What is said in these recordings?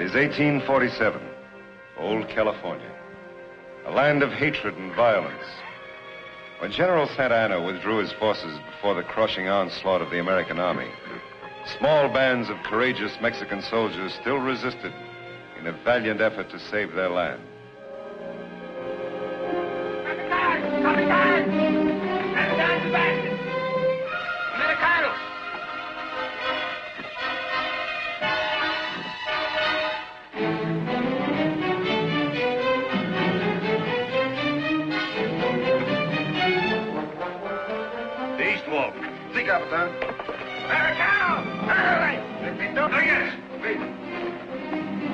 is 1847, old California, a land of hatred and violence. When General Santa Anna withdrew his forces before the crushing onslaught of the American army, small bands of courageous Mexican soldiers still resisted in a valiant effort to save their land. Capitan.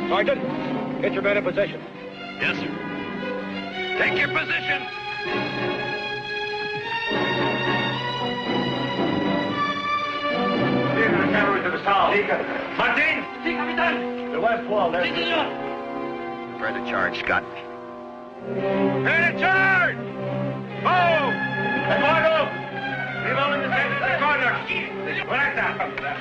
Sergeant, get your men in position. Yes, sir. Take your position. Lead the cavalry to the south. Martin! Sí, Capitán! The west wall, there. Sí, señor. Prepare to charge, Scott. Ready to charge! Move! Eduardo! Leave all in the center of the corner. Correcta.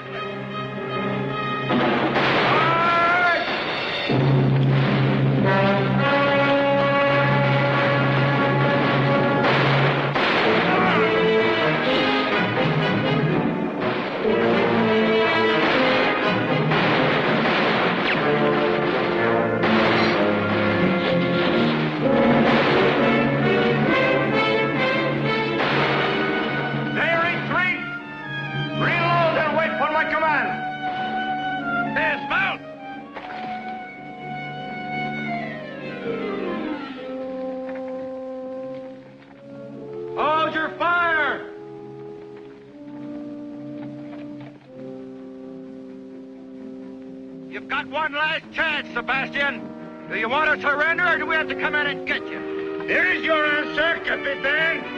You've got one last chance, Sebastian. Do you want to surrender, or do we have to come in and get you? Here is your answer, Capitan.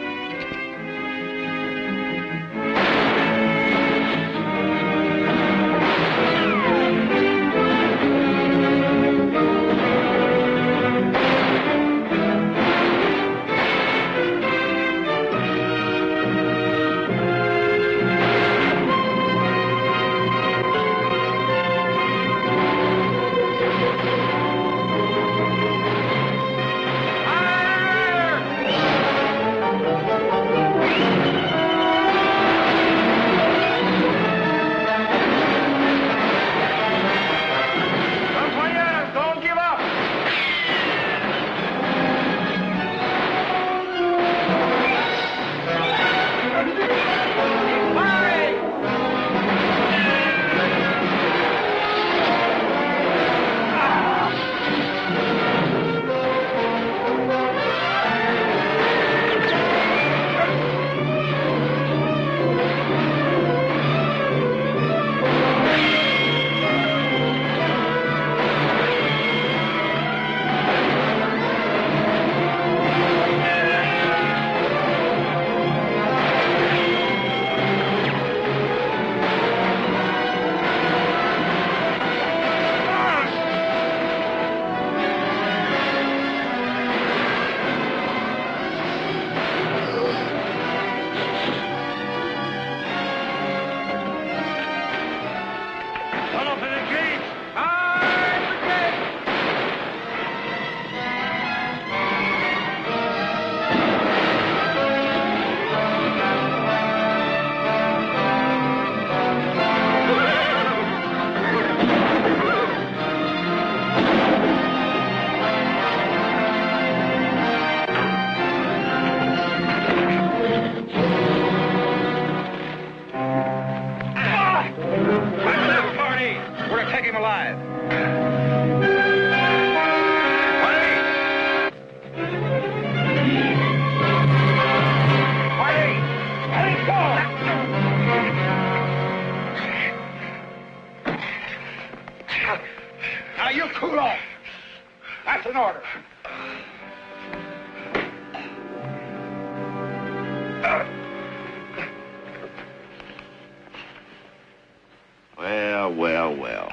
Well.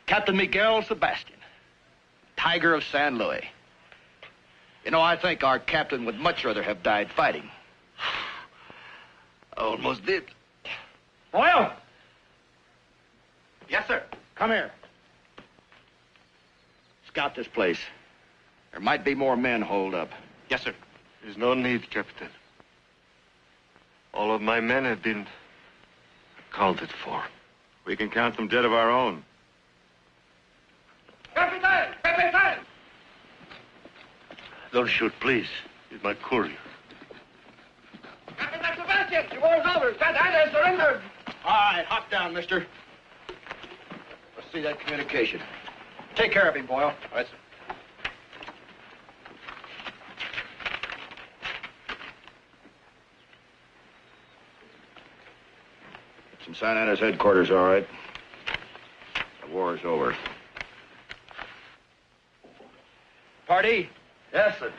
Captain Miguel Sebastian, Tiger of San Luis. You know, I think our captain would much rather have died fighting. Almost did. Well. Yes, sir. Come here. scout this place. There might be more men holed up. Yes, sir. There's no need, Captain. All of my men have been accounted for. We can count them dead of our own. Captain! Captain! Don't shoot, please. He's my courier. Captain Sebastian, the war's over. Santa Ana has surrendered. All right, hop down, mister. Let's see that communication. Take care of him, Boyle. All right, sir. It's in Santa Ana's headquarters, all right. The war's over. Party? Yes, sir.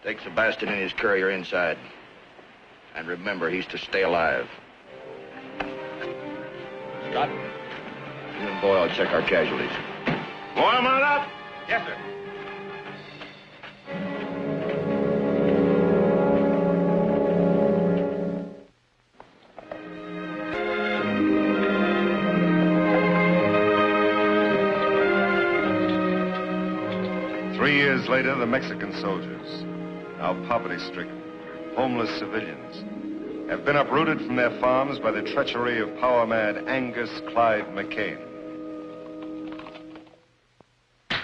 Take Sebastian and his courier inside. And remember, he's to stay alive. Scott, you and Boyle check our casualties. Boy, mount up! Yes, sir. Years later, the Mexican soldiers, now poverty-stricken, homeless civilians, have been uprooted from their farms by the treachery of power-mad Angus Clyde McCain.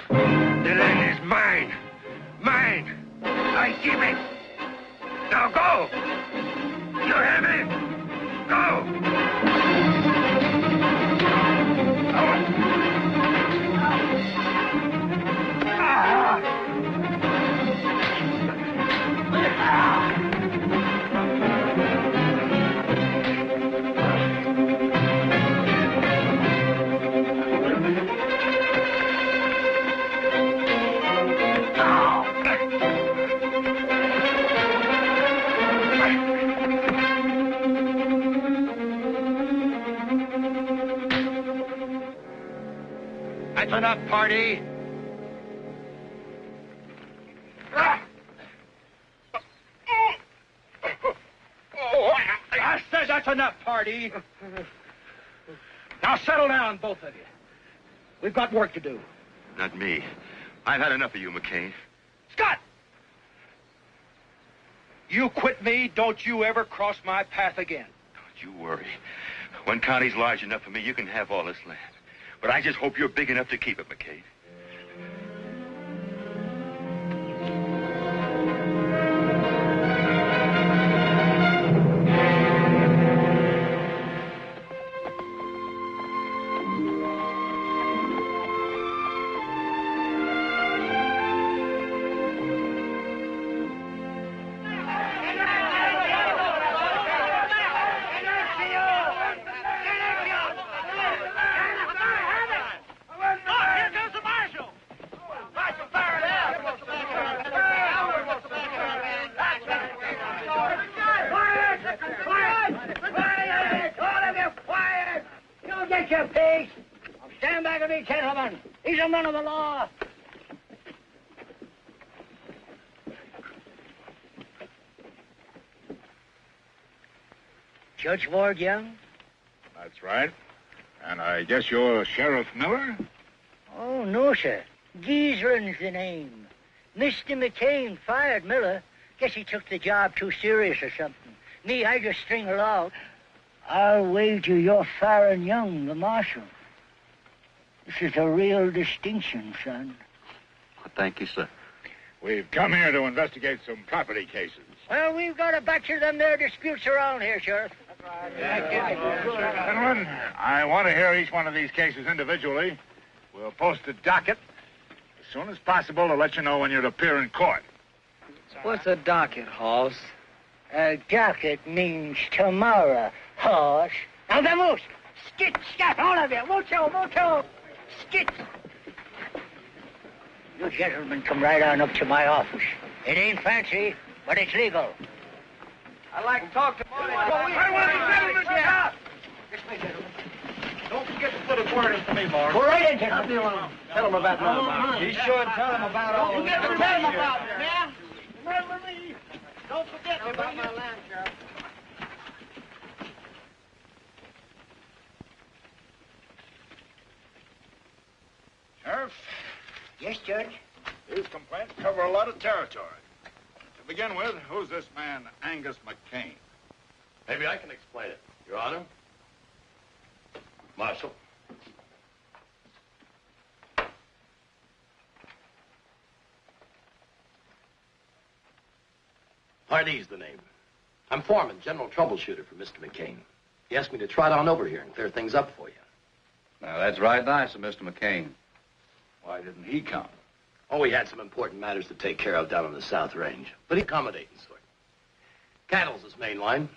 The land is mine. Mine. I keep it. Now go. You hear me? Go. That's enough, party. I said that's enough, party. Now settle down, both of you. We've got work to do. Not me. I've had enough of you, McCain. Scott! You quit me, don't you ever cross my path again. Don't you worry. One county's large enough for me, you can have all this land. But I just hope you're big enough to keep it, McCain. Of the law. Judge Ward Young? That's right. And I guess you're Sheriff Miller? Oh, no, sir. Giesrin's the name. Mr. McCain fired Miller. Guess he took the job too serious or something. Me, I just string along. I'll wager you're firing Young, the marshal. This is a real distinction, son. Well, thank you, sir. We've come here to investigate some property cases. Well, we've got a batch of them there disputes around here, Sheriff. Gentlemen, I want to hear each one of these cases individually. We'll post a docket as soon as possible to let you know when you'd appear in court. What's a docket, Hoss? A docket means tomorrow, horse. Now, vamos! Skit, scat, all of you! Mucho, mucho! Skit! You gentlemen come right on up to my office. It ain't fancy, but it's legal. I'd like to talk to Marty. I want the gentleman to stop! Yes, my gentlemen. Don't forget to put a word in for me, Mark. Go right in, gentlemen. Tell him about that. Be sure and tell him about all Don't this. forget to tell him about it, yeah? Remember me. Don't forget about my land, Sheriff. Sheriff, Yes, Judge. These complaints cover a lot of territory. To begin with, who's this man, Angus McCain? Maybe I can explain it, Your Honor. Marshal. Pardee's the name. I'm foreman, general troubleshooter for Mr. McCain. He asked me to trot on over here and clear things up for you. Now, that's right nice of Mr. McCain. Why didn't he come? Oh, we had some important matters to take care of down on the South Range, but he's accommodating sort. Cattle's his main line.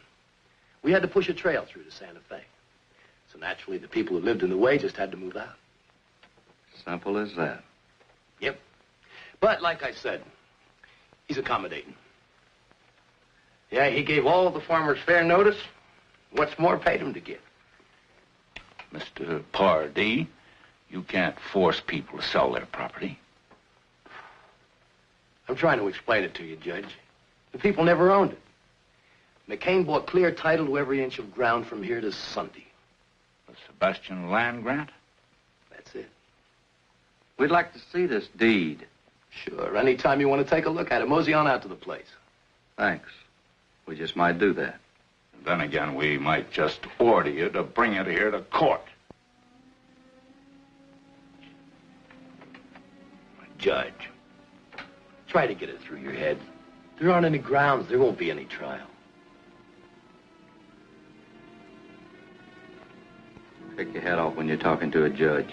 We had to push a trail through to Santa Fe. So naturally, the people who lived in the way just had to move out. Simple as that. Yep. But like I said, he's accommodating. Yeah, he gave all the farmers fair notice. What's more, paid them to give. Mr. Pardee, you can't force people to sell their property. I'm trying to explain it to you, Judge. The people never owned it. McCain bought clear title to every inch of ground from here to Sunday. The Sebastian land grant? That's it. We'd like to see this deed. Sure. Anytime you want to take a look at it, mosey on out to the place. Thanks. We just might do that. And then again, we might just order you to bring it here to court. Judge, try to get it through your head. There aren't any grounds. There won't be any trial. Take your head off when you're talking to a judge.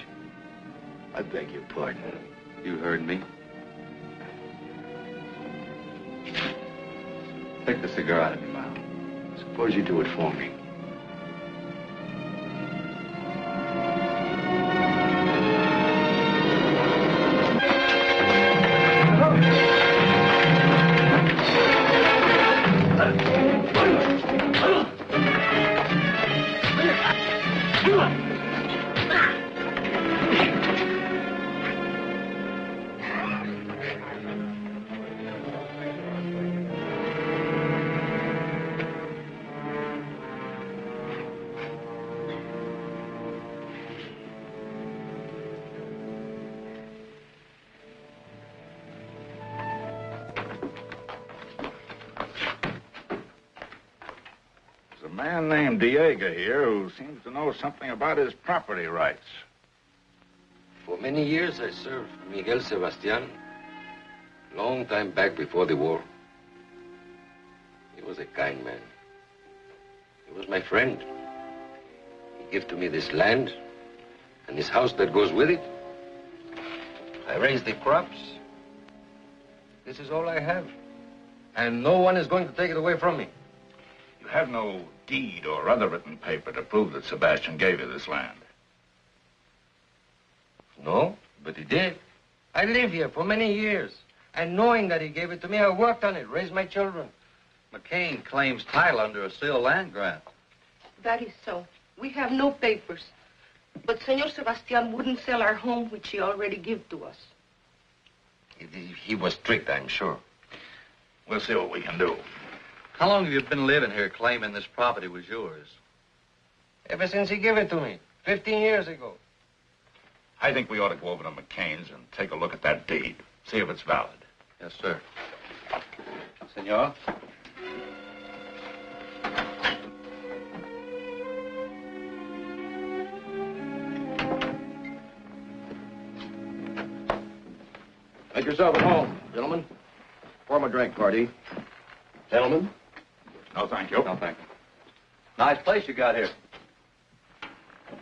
I beg your pardon. You heard me. Take the cigar out of your mouth. Suppose you do it for me. There's a man named Diego here who seems to know something about his property rights. For many years, I served Miguel Sebastian. Long time back before the war. He was a kind man. He was my friend. He gave to me this land and this house that goes with it. I raised the crops. This is all I have. And no one is going to take it away from me. You have no deed or other written paper to prove that Sebastian gave you this land. No, but he did. I live here for many years. And knowing that he gave it to me, I worked on it, raised my children. McCain claims title under a sealed land grant. That is so. We have no papers. But Senor Sebastian wouldn't sell our home, which he already gave to us. He was strict, I'm sure. We'll see what we can do. How long have you been living here claiming this property was yours? Ever since he gave it to me, 15 years ago. I think we ought to go over to McCain's and take a look at that deed. See if it's valid. Yes, sir. Senor? Make yourself at home, gentlemen. Pour my drink, Pardee. Gentlemen? No, thank you. No, thank you. Nice place you got here.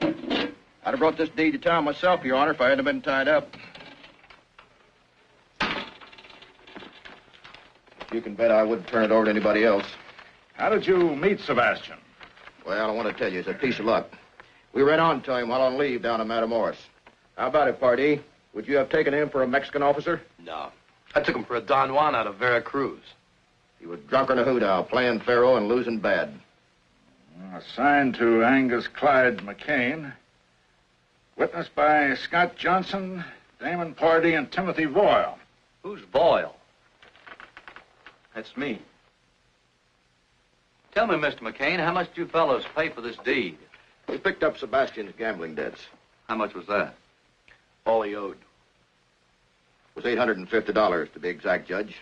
I'd have brought this deed to town myself, Your Honor, if I hadn't been tied up. You can bet I wouldn't turn it over to anybody else. How did you meet Sebastian? Well, I want to tell you, it's a piece of luck. We ran on to him while on leave down in Matamoros. How about it, Pardee? Would you have taken him for a Mexican officer? No. I took him for a Don Juan out of Veracruz. He was drunk in a hoot-owl, playing faro and losing bad. Assigned to Angus Clyde McCain. Witnessed by Scott Johnson, Damon Pardee, and Timothy Boyle. Who's Boyle? That's me. Tell me, Mr. McCain, how much did you fellows pay for this deed? We picked up Sebastian's gambling debts. How much was that? All he owed. It was $850 to be exact, Judge.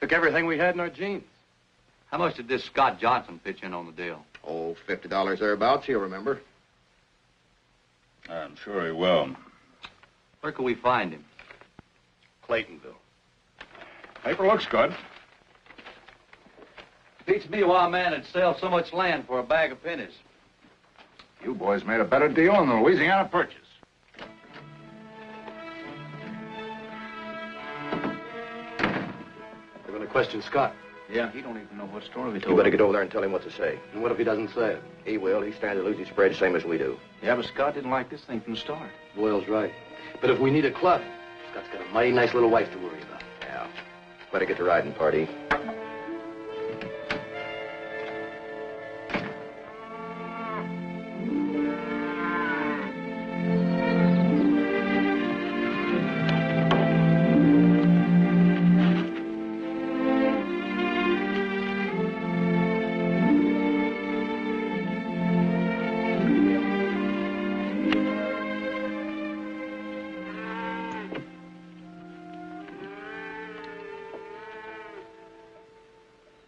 Took everything we had in our jeans. How much did this Scott Johnson pitch in on the deal? Oh, $50 thereabouts, he'll remember. I'm sure he will. Where can we find him? Claytonville. Paper looks good. Beats me why a man would sell so much land for a bag of pennies. You boys made a better deal than the Louisiana Purchase. They're going to question Scott. Yeah, he don't even know what story we You told. better get over there and tell him what to say. And what if he doesn't say it? He will. He stands to lose his spread same as we do. Yeah, but Scott didn't like this thing from the start. Boyle's right. But if we need a club, Scott's got a mighty nice little wife to worry about. Yeah. Better get to riding, party.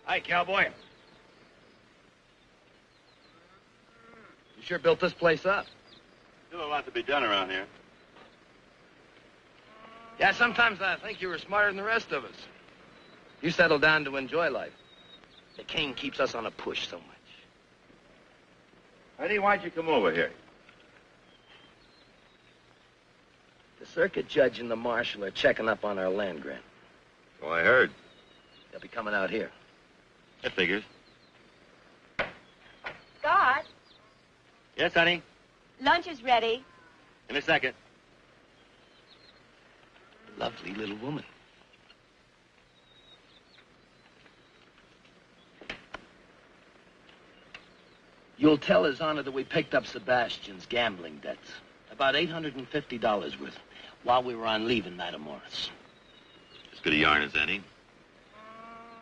Hi, cowboy. You sure built this place up. Still a lot to be done around here. Yeah, sometimes I think you were smarter than the rest of us. You settled down to enjoy life. The king keeps us on a push so much. Eddie, why'd you come over here? The circuit judge and the marshal are checking up on our land grant. So I heard. They'll be coming out here. That figures. Scott, Yes, honey? lunch is ready. In a second. Lovely little woman. You'll tell His Honor that we picked up Sebastian's gambling debts. About $850 worth while we were on leave in Matamoros. As good a yarn as any.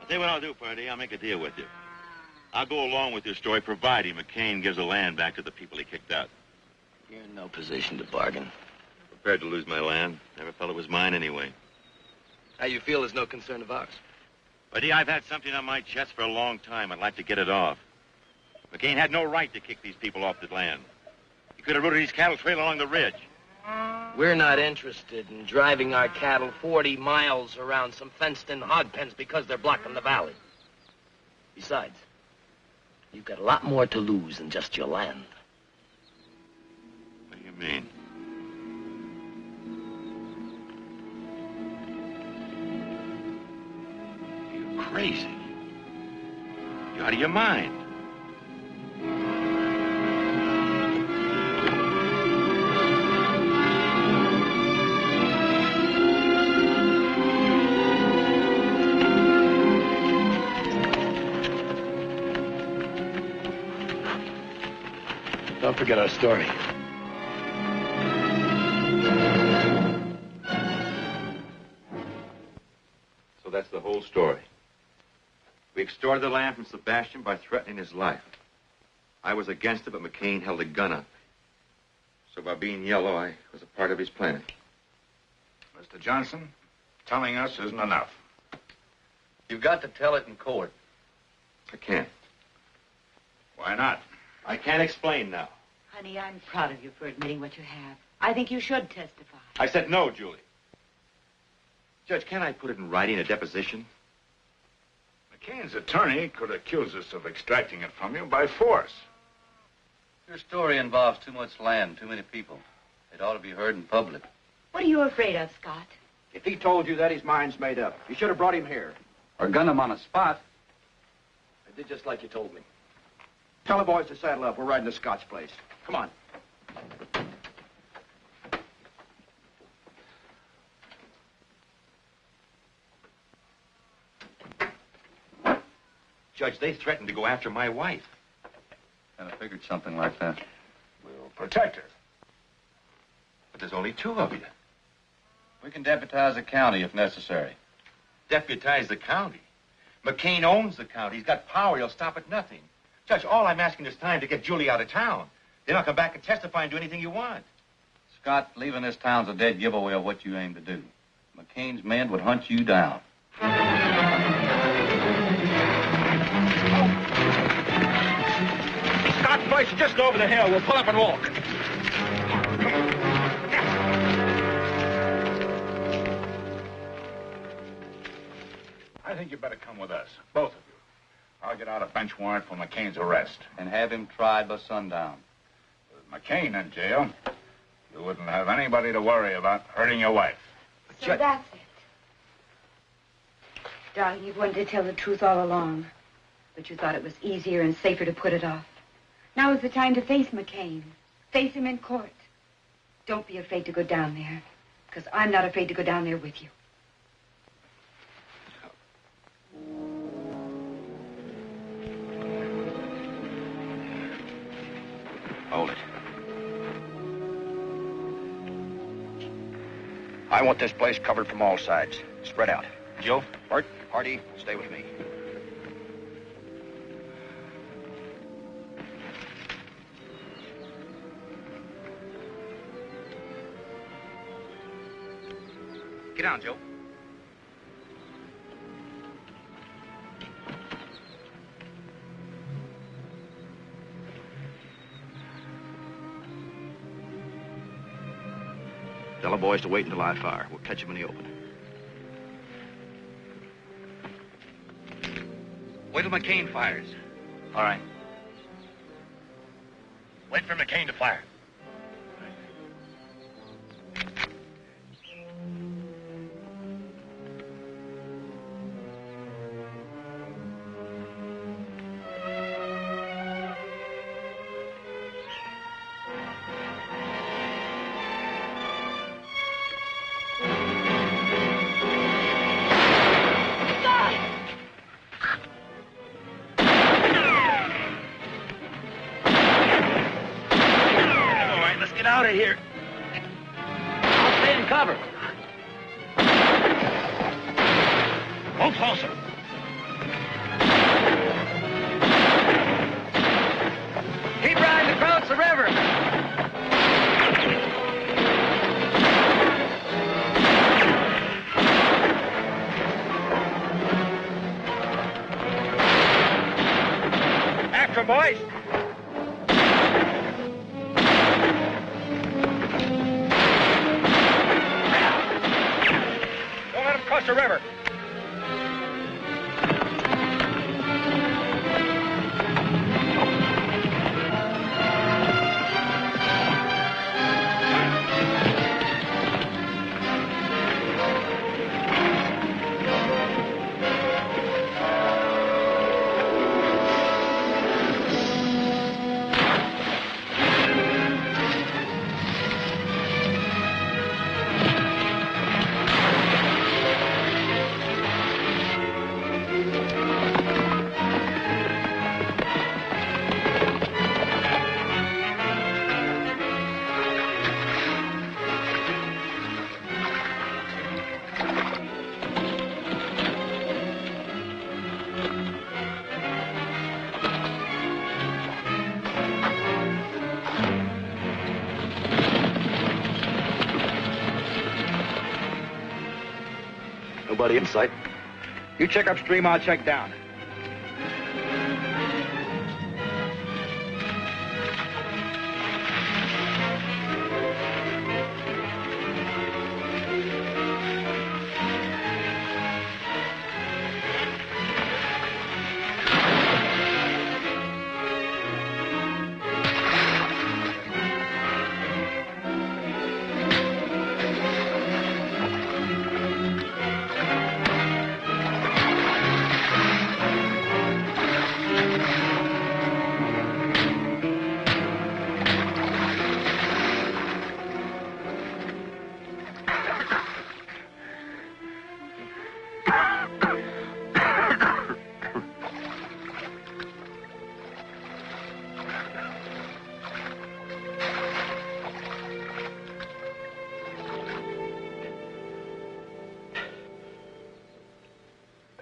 I'll tell you what I'll do, Party. I'll make a deal with you. I'll go along with your story, providing McCain gives the land back to the people he kicked out. You're in no position to bargain. Prepared to lose my land. Never felt it was mine anyway. How you feel is no concern of ours. Buddy, I've had something on my chest for a long time. I'd like to get it off. McCain had no right to kick these people off the land. He could have routed his cattle trail along the ridge. We're not interested in driving our cattle 40 miles around some fenced-in hog pens because they're blocking the valley. Besides, you've got a lot more to lose than just your land. What do you mean? You're crazy. You're out of your mind. Don't forget our story. So that's the whole story. We extorted the land from Sebastian by threatening his life. I was against it, but McCain held a gun up. So by being yellow, I was a part of his plan. Mr. Johnson, telling us isn't enough. You've got to tell it in court. I can't. Why not? I can't explain now. Honey, I'm proud of you for admitting what you have. I think you should testify. I said no, Julie. Judge, can't I put it in writing, a deposition? McCain's attorney could accuse us of extracting it from you by force. Your story involves too much land, too many people. It ought to be heard in public. What are you afraid of, Scott? If he told you that, his mind's made up. You should have brought him here. Or gun him on a spot. I did just like you told me. Tell the boys to saddle up. We're riding to Scott's place. Come on. Judge, they threatened to go after my wife. Kind of figured something like that. We'll protect her. But there's only two of you. We can deputize the county if necessary. Deputize the county. McCain owns the county. He's got power. He'll stop at nothing. Judge, all I'm asking is time to get Julie out of town. Then I'll come back and testify and do anything you want. Scott, leaving this town's a dead giveaway of what you aim to do. McCain's men would hunt you down. Scott's place is just over the hill. We'll pull up and walk. I think you better come with us, both of you. I'll get out a bench warrant for McCain's arrest. And have him tried by sundown. With McCain in jail, you wouldn't have anybody to worry about hurting your wife. So that's it. Darling, you've wanted to tell the truth all along. But you thought it was easier and safer to put it off. Now is the time to face McCain. Face him in court. Don't be afraid to go down there. Because I'm not afraid to go down there with you. Hold it. I want this place covered from all sides. Spread out. Joe, Bart, Hardy, stay with me. Get down, Joe. Tell the boys to wait until I fire. We'll catch them in the open. Wait till McCain fires. All right. Wait for McCain to fire. Out of here. I'll stay in cover. Go closer. Keep riding across the river. After, boys. Cross the river. Nobody in sight. You check upstream, I'll check down.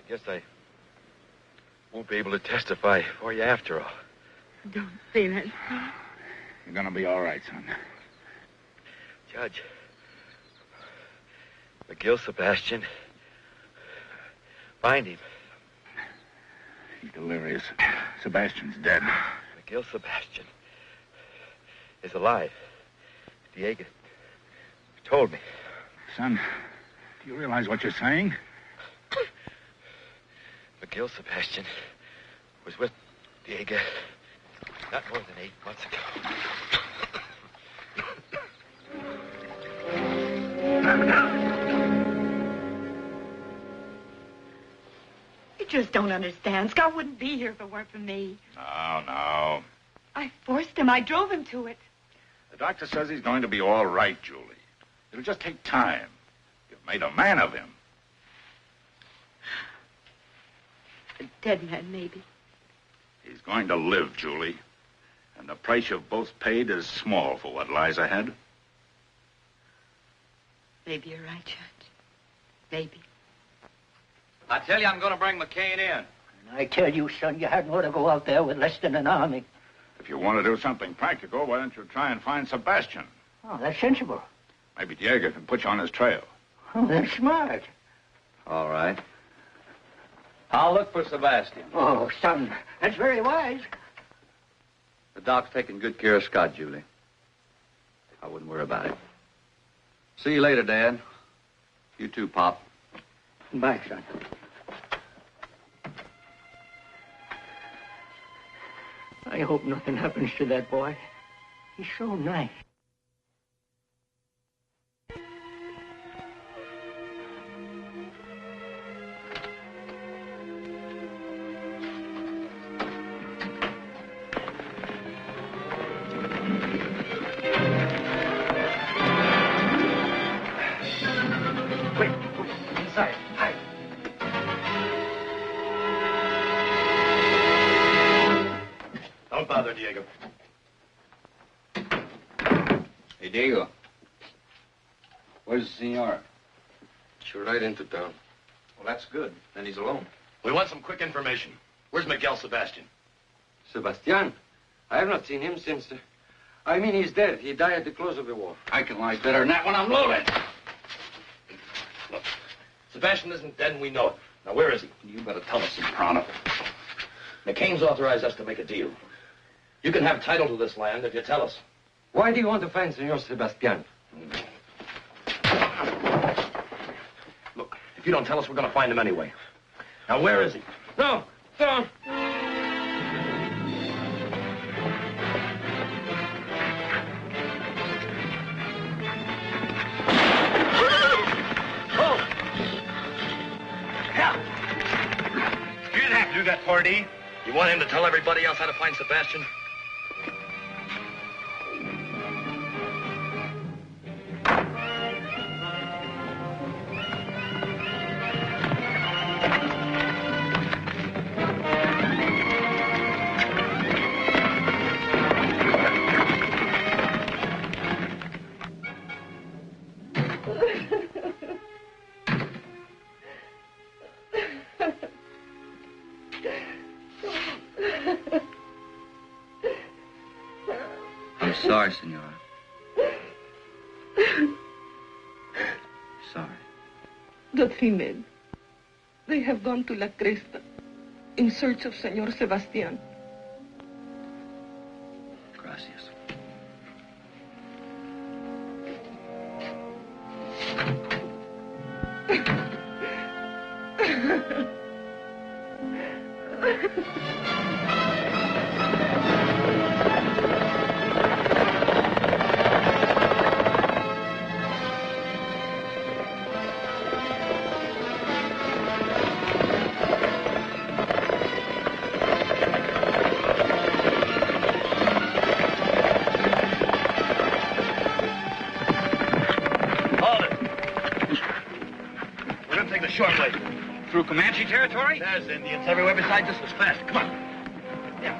Guess I won't be able to testify for you after all. Don't say that. You're gonna be all right, son. Judge, McGill, Sebastian. Find him. He's delirious. Sebastian's dead. McGill, Sebastian is alive. Diego told me. Son, do you realize what you're saying? McGill, Sebastian was with Diego not more than 8 months ago. You just don't understand. Scott wouldn't be here if it weren't for me. No. I forced him. I drove him to it. The doctor says he's going to be all right, Julie. It'll just take time. You've made a man of him. A dead man, maybe. He's going to live, Julie. And the price you've both paid is small for what lies ahead. Maybe you're right, Judge. Maybe. I tell you, I'm going to bring McCain in. And I tell you, son, you hadn't ought to go out there with less than an army. If you want to do something practical, why don't you try and find Sebastian? Oh, that's sensible. Maybe Diego can put you on his trail. Oh, that's smart. All right. I'll look for Sebastian. Oh, son, that's very wise. The doc's taking good care of Scott, Julie. I wouldn't worry about it. See you later, Dad. You too, Pop. Bye, son. I hope nothing happens to that boy. He's so nice. Don't bother, Diego. Hey, Diego. Where's the senor? Sure, right into town. Well, that's good. Then he's alone. We want some quick information. Where's Miguel Sebastian? Sebastian? I have not seen him since... I mean, he's dead. He died at the close of the war. I can lie better than that when I'm loaded. Look, Sebastian isn't dead and we know it. Now, where is he? You better tell us, Soprano. McCain's authorized us to make a deal. You can have title to this land if you tell us. Why do you want to find Senor Sebastian? Look, if you don't tell us, we're going to find him anyway. Now, where is he? No, no. You didn't have to do that, Party. You want him to tell everybody else how to find Sebastian? I'm sorry, senora. Sorry. The three men. They have gone to La Cresta in search of Senor Sebastian. Gracias. Short way. Through Comanche territory? There's Indians everywhere besides us. It's fast. Come on. Yeah.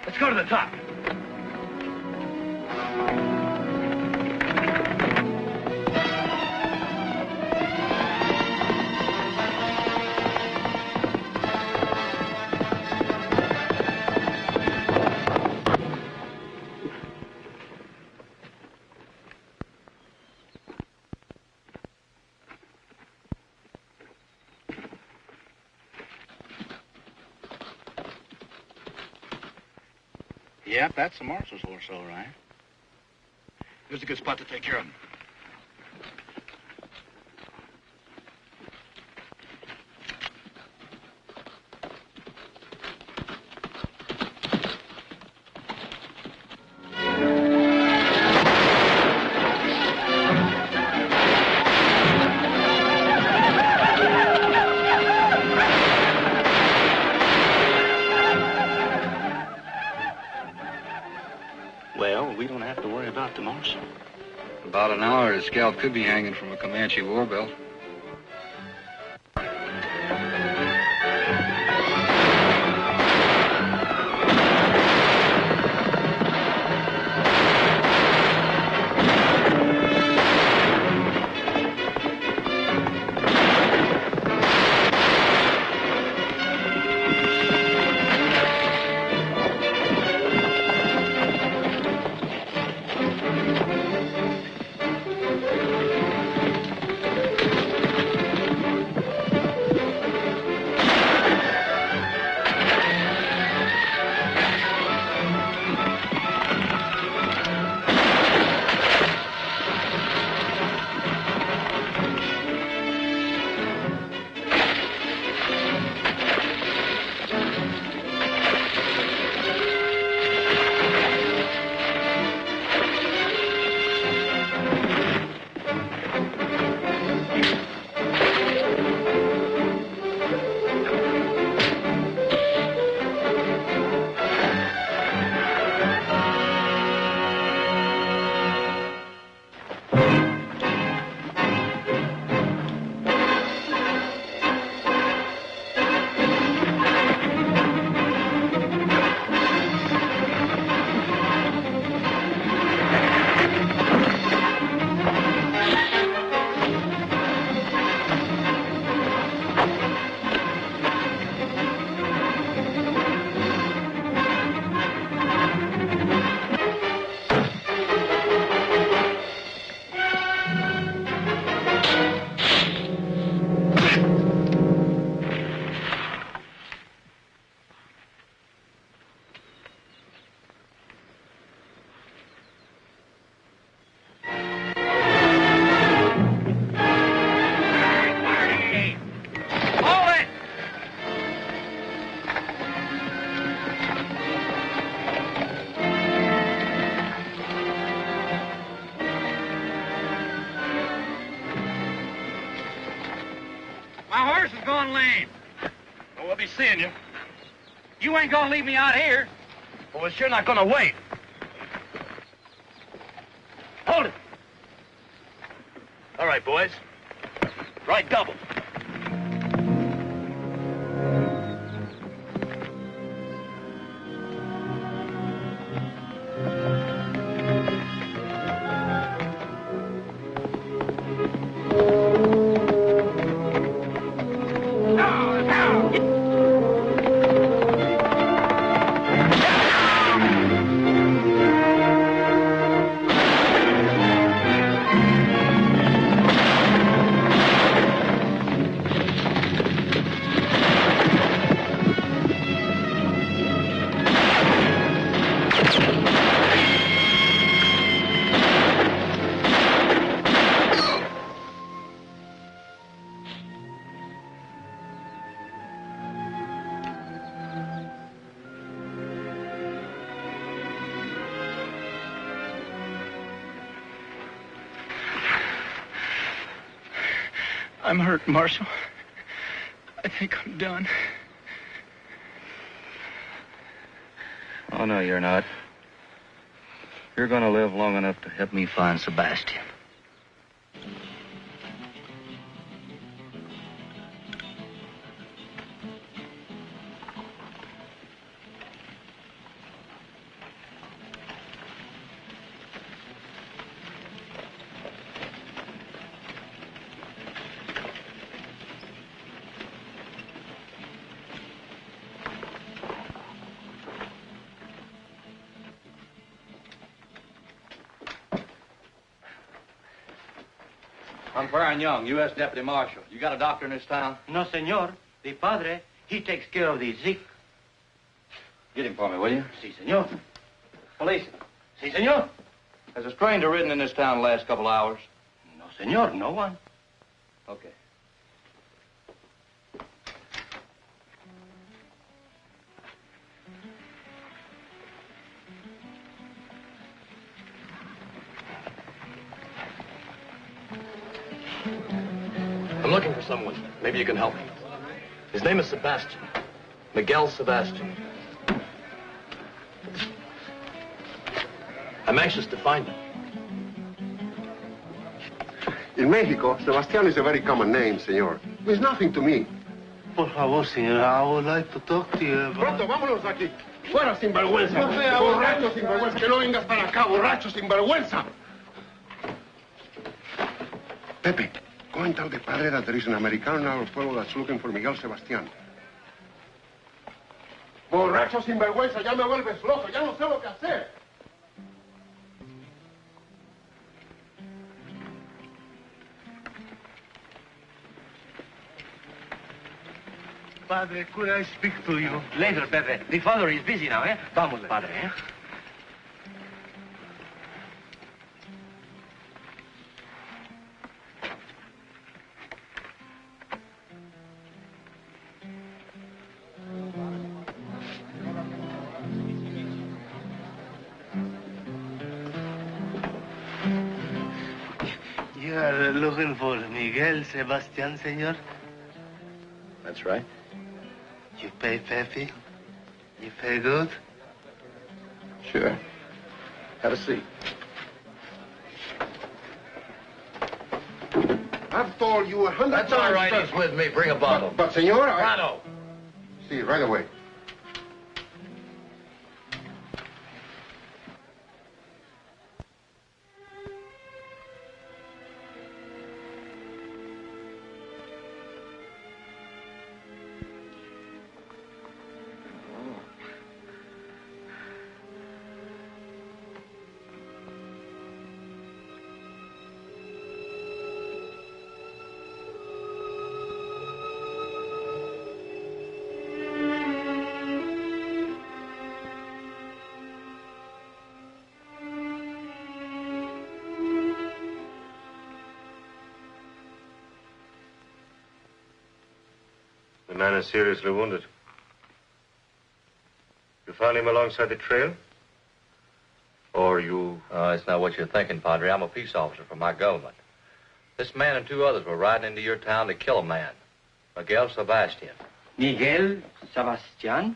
Let's go to the top. Yeah, that's the marshal's horse, all right. Here's a good spot to take care of him. Well, we don't have to worry about the marshal. About an hour, his scalp could be hanging from a Comanche war belt. My horse is going lame. Well, we'll be seeing you. You ain't gonna leave me out here. Well, we're sure not gonna wait. Hold it. All right, boys. Right double. I'm hurt, Marshal. I think I'm done. Oh, no, you're not. You're gonna live long enough to help me find Sebastian. I'm Baron Young, U.S. Deputy Marshal. You got a doctor in this town? No, senor. The padre, he takes care of the sick. Get him for me, will you? Si, senor. Police. Si, senor. Has a stranger ridden in this town the last couple hours? No, senor. No one. Okay. I'm looking for someone. Maybe you can help me. His name is Sebastian. Miguel Sebastian. I'm anxious to find him. In Mexico, Sebastian is a very common name, senor. It means nothing to me. Por favor, señor, I would like to talk to you about... Pronto, vámonos de aquí. Fuera, sinvergüenza. Borracho, sinvergüenza. Que no vengas para acá, borracho, sinvergüenza. Pepe, go and tell the padre that there is an American in our pueblo that's looking for Miguel Sebastián. Borracho, sinvergüenza, ya me vuelves loco. Ya no sé lo que hacer. Padre, could I speak to you? Later, Pepe. The father is busy now, eh? Vamos, padre, eh? You are looking for Miguel Sebastián, señor? That's right. You pay Pepe? You pay good? Sure. Have a seat. I've told you 100 That's times. all right. sir. He's with me. Bring a bottle. But senor, I... Bravo. See, right away. The man is seriously wounded. You found him alongside the trail? Or you... It's not what you're thinking, Padre. I'm a peace officer for my government. This man and two others were riding into your town to kill a man. Miguel Sebastian. Miguel Sebastián?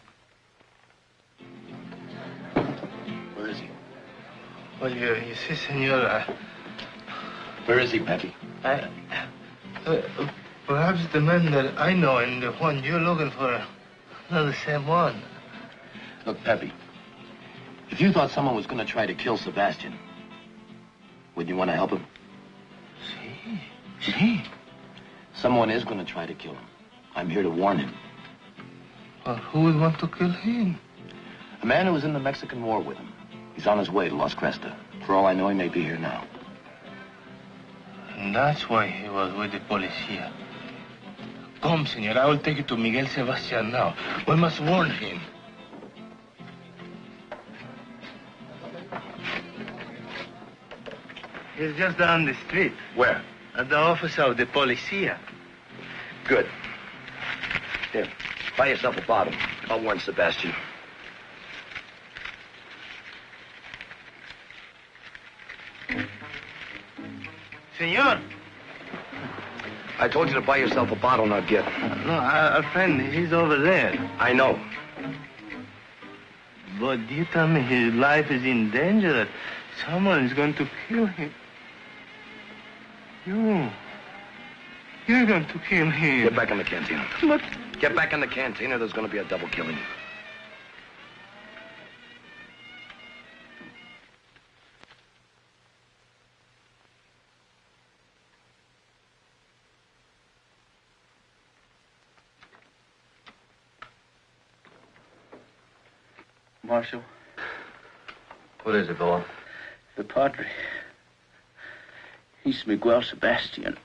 Where is he? Well, you see, senor, Where is he, Pepe? Perhaps the man that I know and the one you're looking for are not the same one. Look, Pepe, if you thought someone was going to try to kill Sebastian, wouldn't you want to help him? See? Someone is going to try to kill him. I'm here to warn him. Well, who would want to kill him? A man who was in the Mexican War with him. He's on his way to Las Crestas. For all I know, he may be here now. And that's why he was with the policia. Come, senor, I will take you to Miguel Sebastián now. We must warn him. He's just down the street. Where? At the office of the policia. Good. Here, buy yourself a bottle. I'll warn Sebastian. Senor. I told you to buy yourself a bottle, not get. No, our friend, he's over there. I know. But you tell me his life is in danger, that someone is going to kill him. You're going to kill him. Get back in the cantina. But... Get back in the cantina. There's going to be a double killing. Marshal. What is it, boy? The Padre. He's Miguel Sebastián.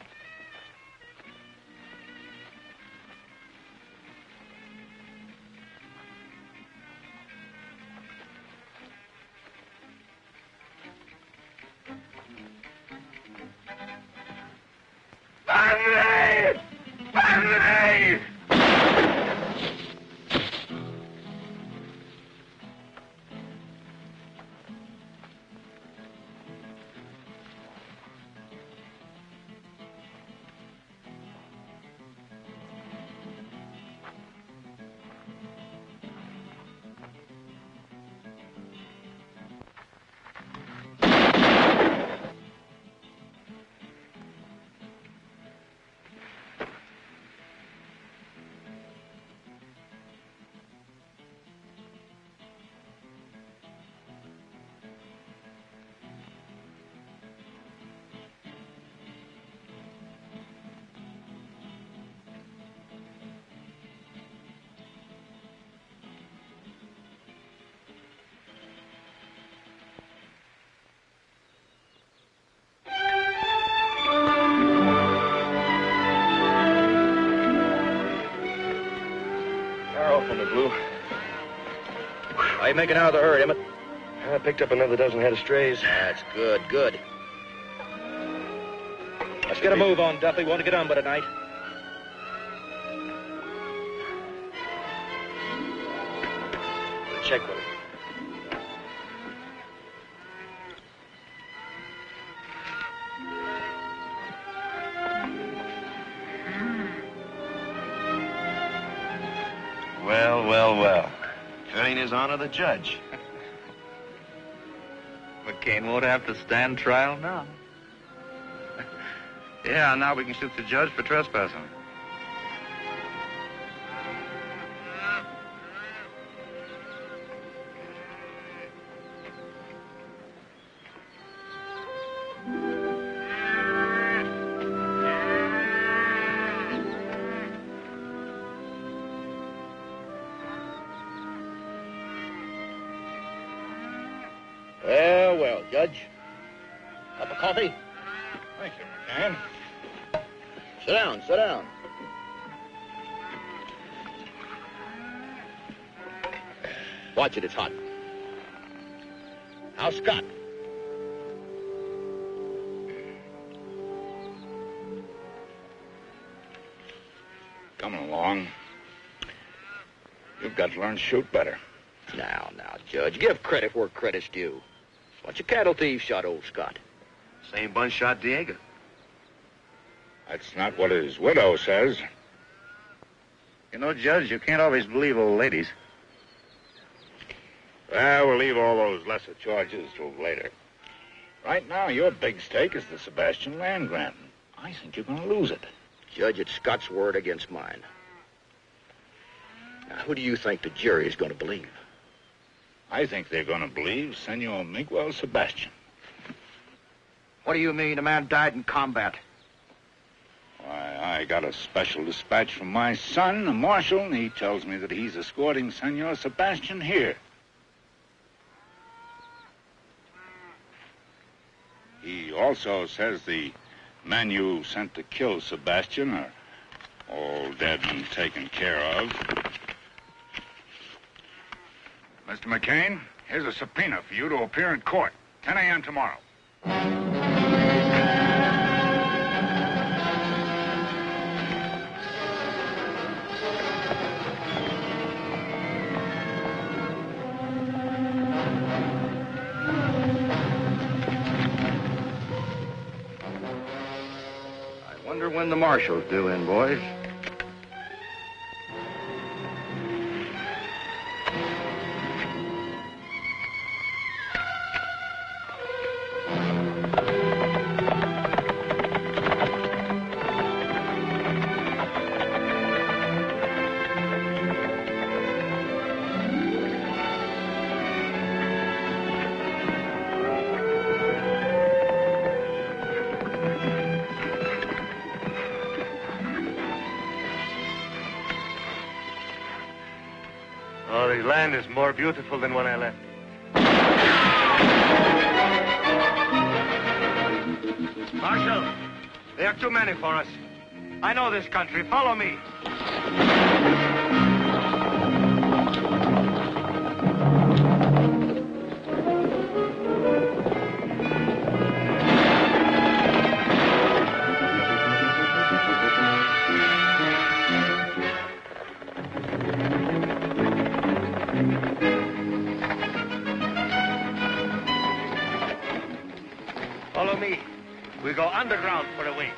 you making out of the herd, Emmett? I picked up another dozen head of strays. That's good, good. Let's get a move on, Duffy. We want to get on by tonight. Check with him. Well. Turning his honor the judge. McCain won't have to stand trial now. Yeah, now we can shoot the judge for trespassing. Well, Judge. Cup of coffee? Thank you, McCann. Sit down. Watch it, it's hot. How's Scott? Coming along. You've got to learn to shoot better. Now, Judge, give credit where credit's due. Bunch of cattle thieves shot old Scott. Same bunch shot Diego. That's not what his widow says. You know, Judge, you can't always believe old ladies. Well, we'll leave all those lesser charges till later. Right now, your big stake is the Sebastian land grant. I think you're going to lose it. Judge, it's Scott's word against mine. Now, who do you think the jury is going to believe? I think they're going to believe Senor Miguel Sebastian. What do you mean? A man died in combat. Why, I got a special dispatch from my son, the marshal, and he tells me that he's escorting Senor Sebastian here. He also says the men you sent to kill Sebastian are all dead and taken care of. Mr. McCain, here's a subpoena for you to appear in court. 10 a.m. tomorrow. I wonder when the marshal's due in, boys. Oh, the land is more beautiful than when I left. Marshal, there are too many for us. I know this country. Follow me. Follow me. We go underground for a ways.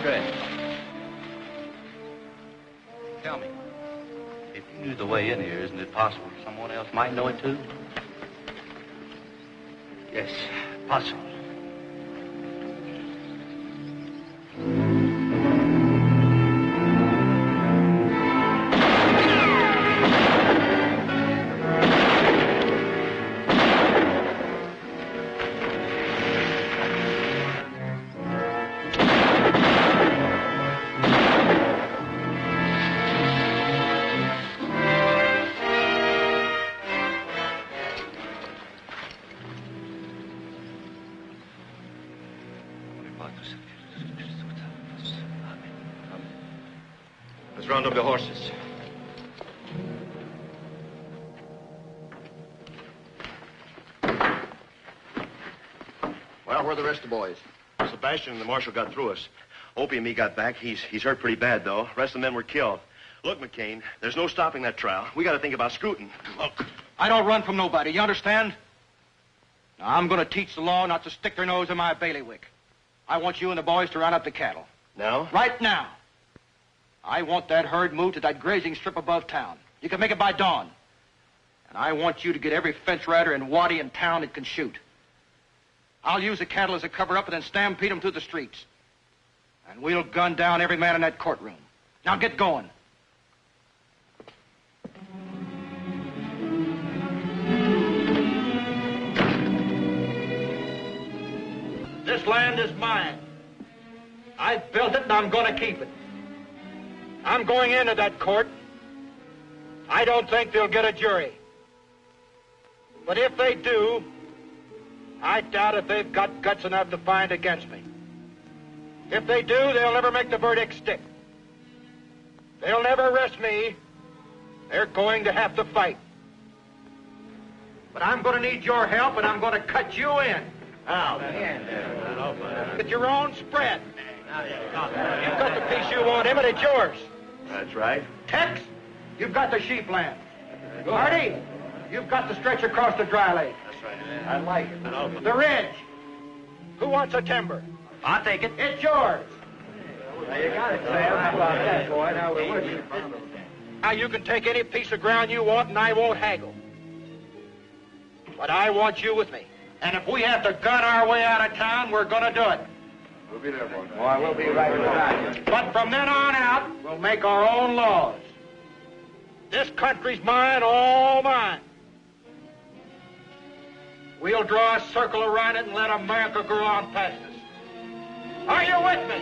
Padre. Tell me, if you knew the way in here, isn't it possible someone else might know it too? Yes, possible. Let's round up the horses. Well, where are the rest of the boys? Sebastian and the marshal got through us. Opie and me got back. He's hurt pretty bad, though. The rest of the men were killed. Look, McCain, there's no stopping that trial. We got to think about scooting. Look, I don't run from nobody, you understand? Now, I'm going to teach the law not to stick their nose in my bailiwick. I want you and the boys to round up the cattle. Now? Right now. I want that herd moved to that grazing strip above town. You can make it by dawn. And I want you to get every fence rider and waddy in town that can shoot. I'll use the cattle as a cover-up and then stampede them through the streets. And we'll gun down every man in that courtroom. Now get going. This land is mine. I built it and I'm going to keep it. I'm going into that court. I don't think they'll get a jury. But if they do, I doubt if they've got guts enough to find against me. If they do, they'll never make the verdict stick. They'll never arrest me. They're going to have to fight. But I'm going to need your help, and I'm going to cut you in. Now, get your own spread. You've got the piece you want, Emmett, it's yours. That's right. Tex, you've got the sheep land. Marty, you've got the stretch across the dry lake. That's right. I like it. The ridge. Who wants a timber? I'll take it. It's yours. Now, you got it, Sam. How about that, boy? Now, we're with you. Now, you can take any piece of ground you want, and I won't haggle. But I want you with me. And if we have to gun our way out of town, we're going to do it. We'll be there, boy. Boy, we'll be right behind you. But from then on out, we'll make our own laws. This country's mine, all mine. We'll draw a circle around it and let America go on past us. Are you with me?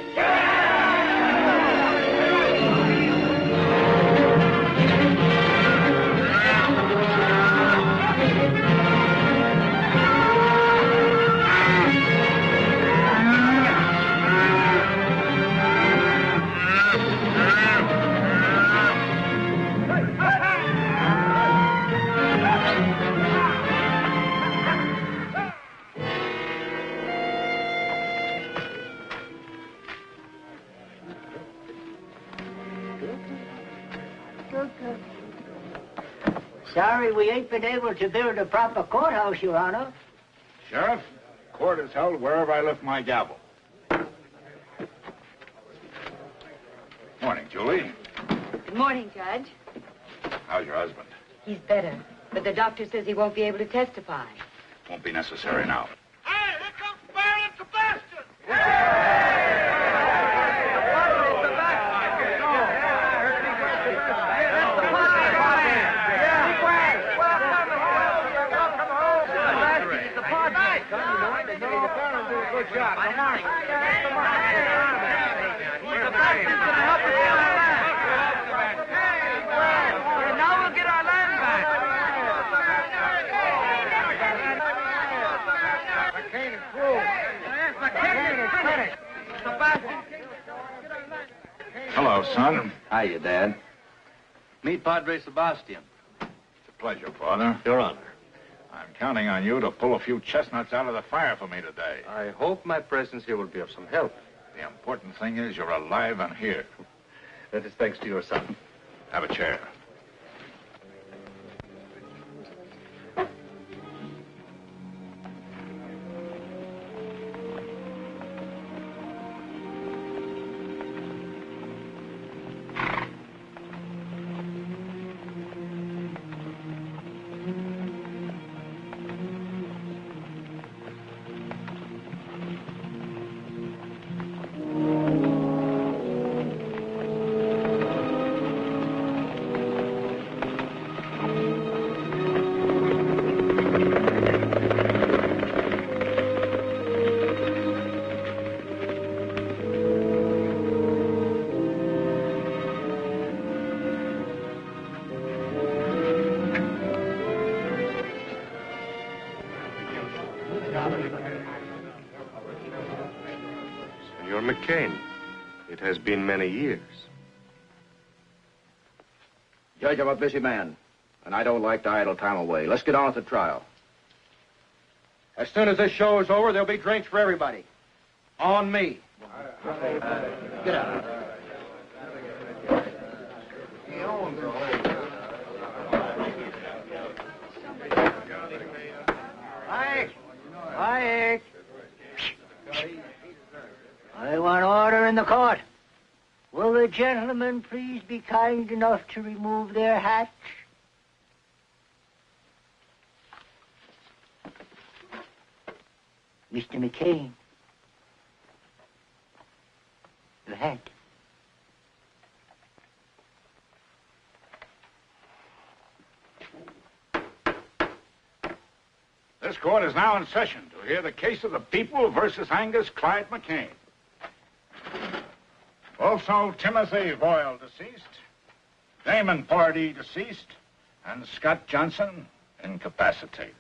Sorry we ain't been able to build a proper courthouse, Your Honor. Sheriff, court is held wherever I lift my gavel. Morning, Julie. Good morning, Judge. How's your husband? He's better, but the doctor says he won't be able to testify. Won't be necessary now. Hey, here comes Baron Sebastian! Good job. Come on. Now we'll get our land back. McCain is through. McCain is finished. Hello, son. Hiya, Dad. Meet Padre Sebastian. It's a pleasure, Father. Your Honor. I'm counting on you to pull a few chestnuts out of the fire for me today. I hope my presence here will be of some help. The important thing is you're alive and here. That is thanks to your son. Have a chair. Mr. McCain. It has been many years. Judge, I'm a busy man, and I don't like to idle time away. Let's get on with the trial. As soon as this show is over, there'll be drinks for everybody. On me. Get out. Quiet. Quiet. I want order in the court. Will the gentlemen please be kind enough to remove their hats? Mr. McCain. Your hat. This court is now in session to hear the case of the people versus Angus Clyde McCain. Also, Timothy Boyle, deceased, Damon Pardee, deceased, and Scott Johnson, incapacitated.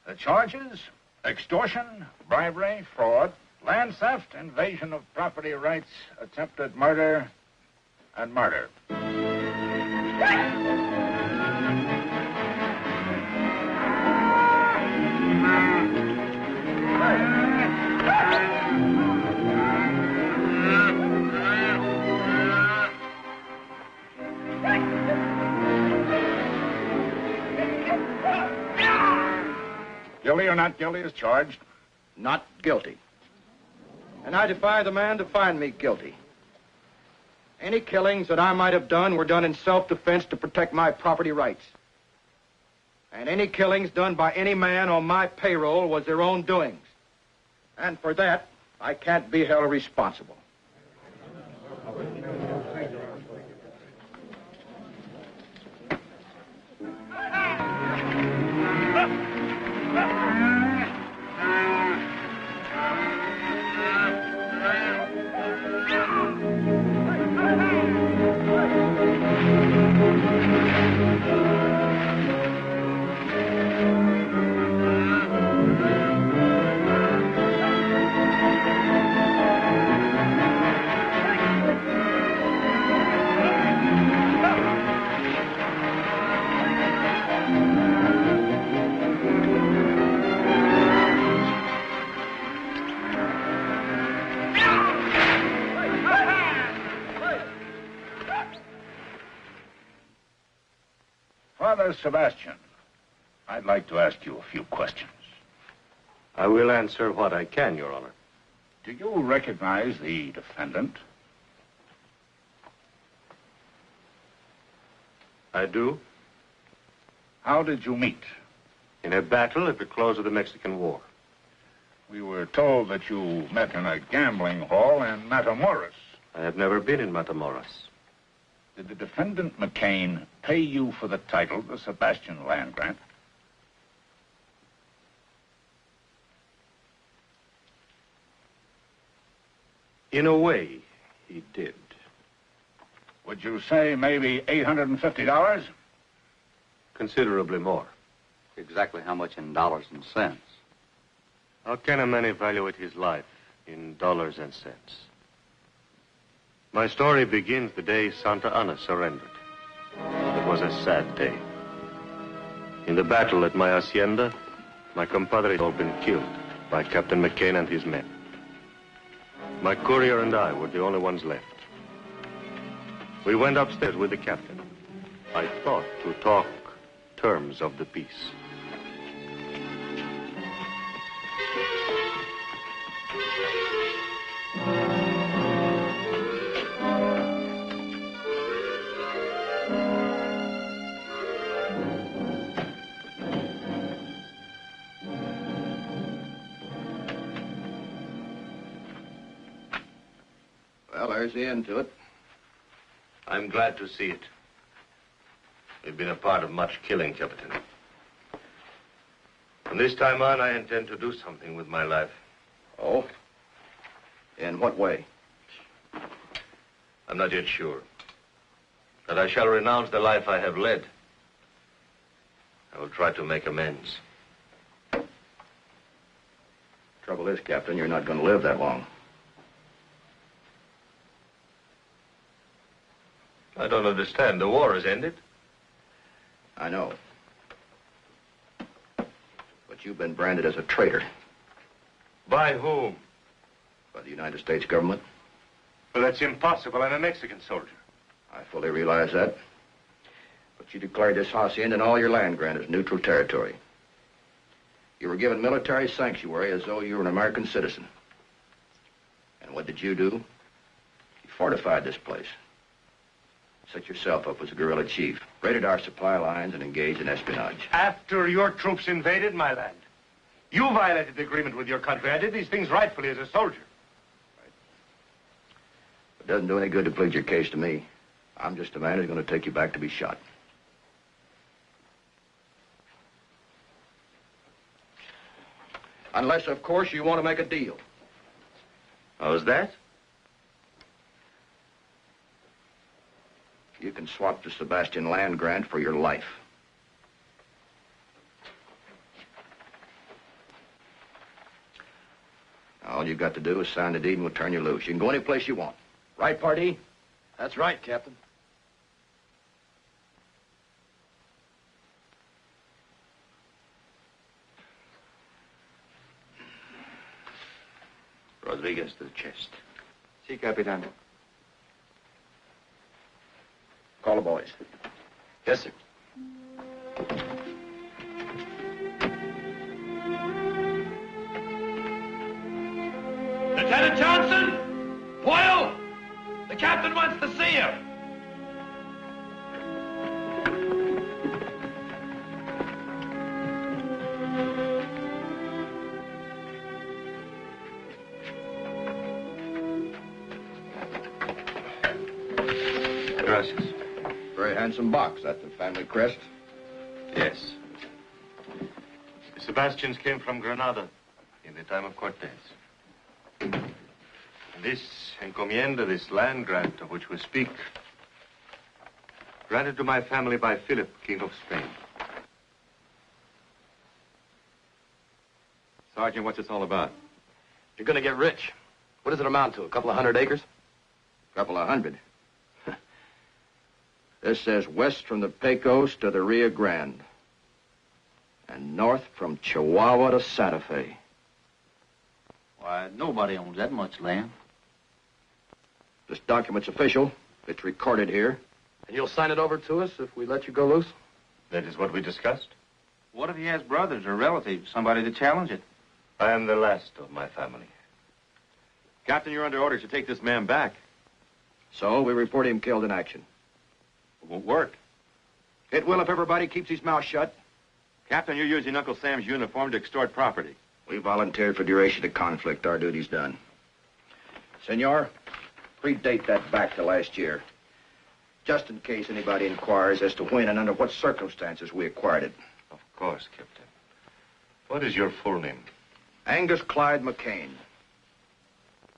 The charges: extortion, bribery, fraud, land theft, invasion of property rights, attempted murder, and murder. Guilty or not guilty as charged? Not guilty. And I defy the man to find me guilty. Any killings that I might have done were done in self-defense to protect my property rights. And any killings done by any man on my payroll was their own doings. And for that, I can't be held responsible. Father Sebastian, I'd like to ask you a few questions. I will answer what I can, Your Honor. Do you recognize the defendant? I do. How did you meet? In a battle at the close of the Mexican War. We were told that you met in a gambling hall in Matamoros. I have never been in Matamoros. Did the defendant McCain pay you for the title, the Sebastian land grant? In a way, he did. Would you say maybe $850? Considerably more. Exactly how much in dollars and cents? How can a man evaluate his life in dollars and cents? My story begins the day Santa Ana surrendered. It was a sad day. In the battle at my hacienda, my compadre had all been killed by Captain McCain and his men. My courier and I were the only ones left. We went upstairs with the captain. I thought to talk terms of the peace. Well, there's the end to it. I'm glad to see it. We've been a part of much killing, Captain. From this time on, I intend to do something with my life. Oh? In what way? I'm not yet sure. But I shall renounce the life I have led. I will try to make amends. Trouble is, Captain, you're not going to live that long. I don't understand. The war has ended. I know. But you've been branded as a traitor. By whom? By the United States government. Well, that's impossible. I'm a Mexican soldier. I fully realize that. But you declared this hacienda and all your land grant as neutral territory. You were given military sanctuary as though you were an American citizen. And what did you do? You fortified this place. Set yourself up as a guerrilla chief, raided our supply lines, and engaged in espionage. After your troops invaded my land. You violated the agreement with your country. I did these things rightfully as a soldier. Right. It doesn't do any good to plead your case to me. I'm just a man who's going to take you back to be shot. Unless, of course, you want to make a deal. How's that? You can swap the Sebastian land grant for your life. All you've got to do is sign the deed and we'll turn you loose. You can go any place you want. Right, Pardee? That's right, Captain. Rodriguez to the chest. Si, Capitan. Call the boys. Yes, sir. Lieutenant Johnson! Boyle! The captain wants to see you. Gracias. Very handsome box. That's the family crest. Yes. The Sebastians came from Granada in the time of Cortez. And this encomienda, this land grant of which we speak, granted to my family by Philip, King of Spain. Sergeant, what's this all about? You're going to get rich. What does it amount to? A couple of 100 acres? A couple of 100. This says west from the Pecos to the Rio Grande. And north from Chihuahua to Santa Fe. Why, nobody owns that much land. This document's official. It's recorded here. And you'll sign it over to us if we let you go loose? That is what we discussed. What if he has brothers or relatives, somebody to challenge it? I am the last of my family. Captain, you're under orders to take this man back. So we report him killed in action. It won't work. It will if everybody keeps his mouth shut. Captain, you're using Uncle Sam's uniform to extort property. We volunteered for duration of conflict. Our duty's done. Senor, predate that back to last year. Just in case anybody inquires as to when and under what circumstances we acquired it. Of course, Captain. What is your full name? Angus Clyde McCain.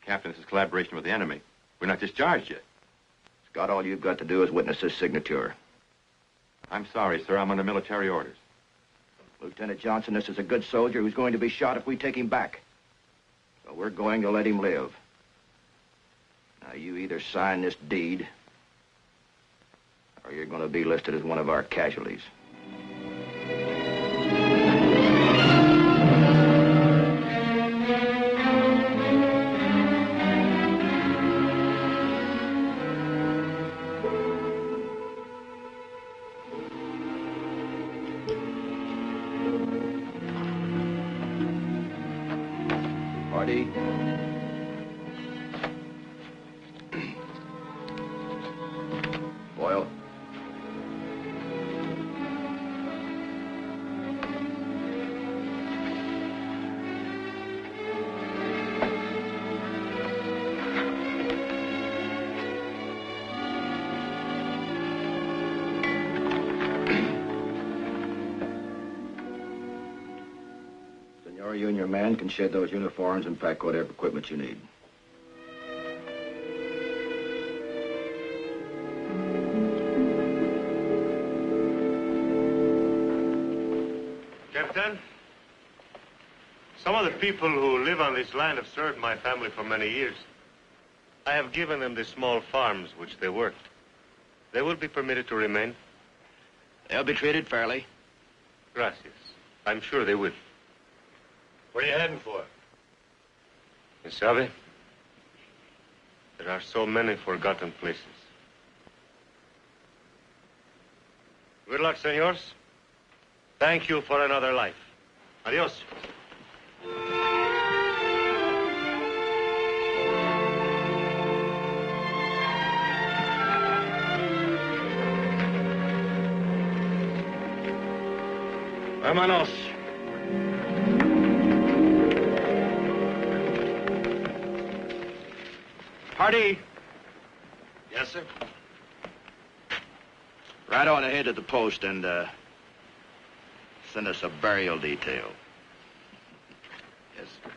Captain, this is collaboration with the enemy. We're not discharged yet. Scott, all you've got to do is witness this signature. I'm sorry, sir. I'm under military orders. Lieutenant Johnson, this is a good soldier who's going to be shot if we take him back. So we're going to let him live. Now, you either sign this deed, or you're going to be listed as one of our casualties. Boyle. Senor, you and your man can shed those uniforms and pack whatever equipment you need. Captain, some of the people who live on this land have served my family for many years. I have given them the small farms which they worked. They will be permitted to remain. They'll be treated fairly. Gracias. I'm sure they will. Where are you heading for? You sabe, there are so many forgotten places. Good luck, senors. Thank you for another life. Adios. Vámonos. Party. Yes, sir. Right on ahead to the post and send us a burial detail. Yes, sir.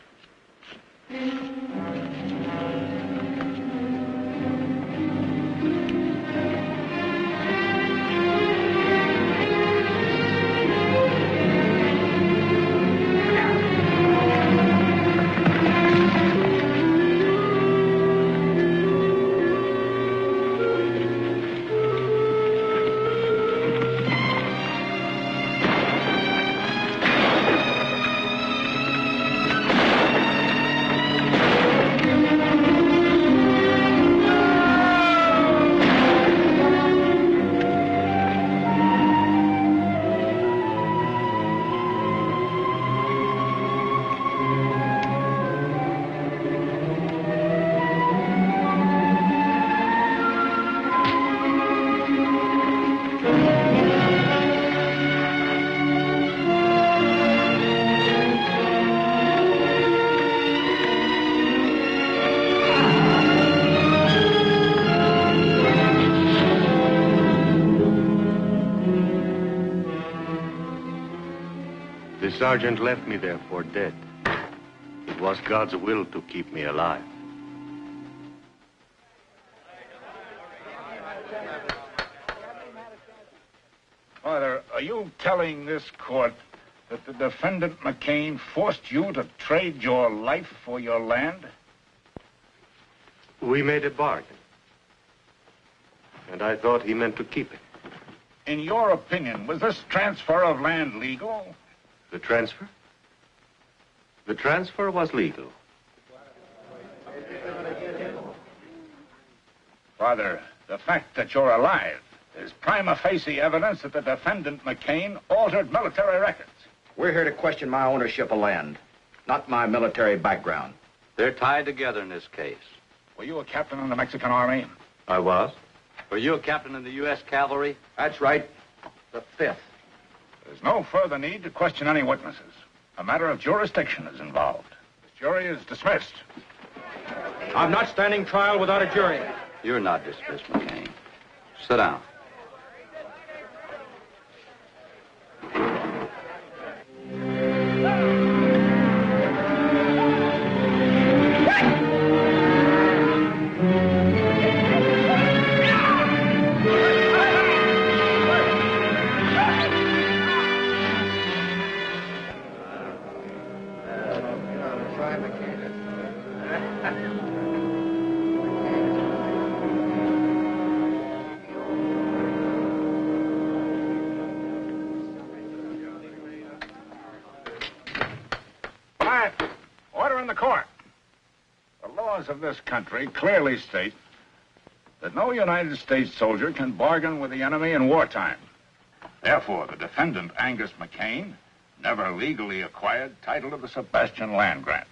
The sergeant left me there for dead. It was God's will to keep me alive. Father, are you telling this court that the defendant McCain forced you to trade your life for your land? We made a bargain. And I thought he meant to keep it. In your opinion, was this transfer of land legal? The transfer? The transfer was legal. Father, the fact that you're alive is prima facie evidence that the defendant McCain altered military records. We're here to question my ownership of land, not my military background. They're tied together in this case. Were you a captain in the Mexican Army? I was. Were you a captain in the U.S. Cavalry? That's right. The 5th. There's no further need to question any witnesses. A matter of jurisdiction is involved. This jury is dismissed. I'm not standing trial without a jury. You're not dismissed, McCain. Sit down. Of this country clearly state that no United States soldier can bargain with the enemy in wartime. Therefore, the defendant, Angus McCain, never legally acquired title to the Sebastian land grant.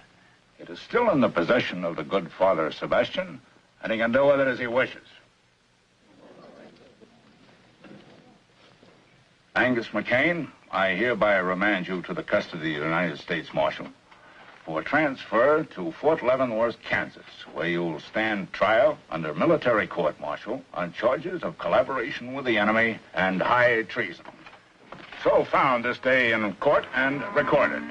It is still in the possession of the good Father Sebastian, and he can do with it as he wishes. Angus McCain, I hereby remand you to the custody of the United States Marshal for transfer to Fort Leavenworth, Kansas, where you'll stand trial under military court-martial on charges of collaboration with the enemy and high treason. So found this day in court and recorded.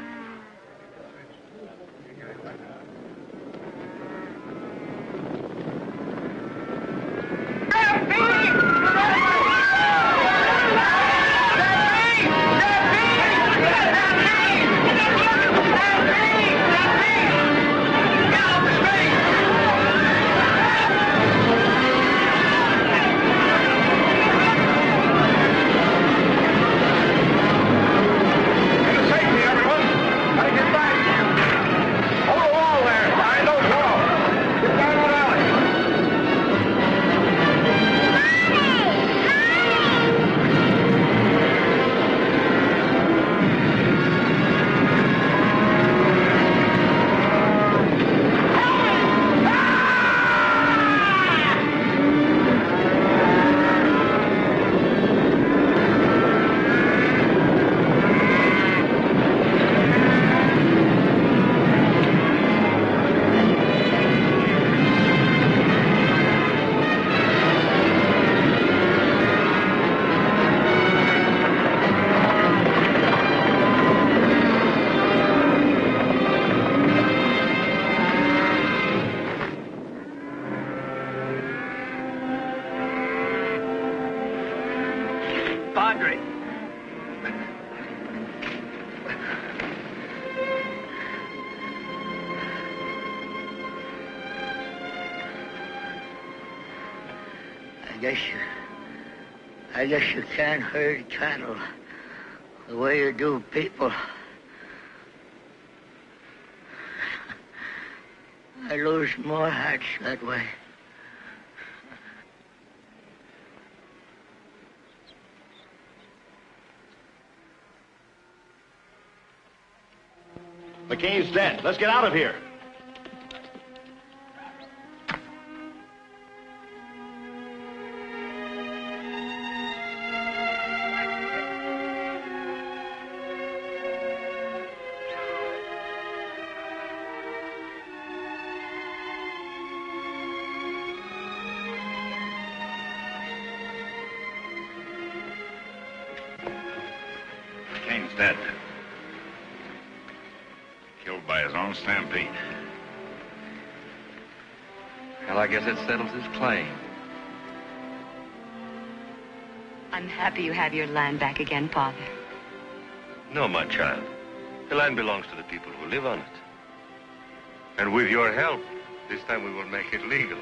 I guess you can't herd cattle the way you do people. I lose more hearts that way. McCain's dead. Let's get out of here. McCain's dead. Killed by his own stampede. Well, I guess it settles his claim. I'm happy you have your land back again, Father. No, my child. The land belongs to the people who live on it. And with your help, this time we will make it legal.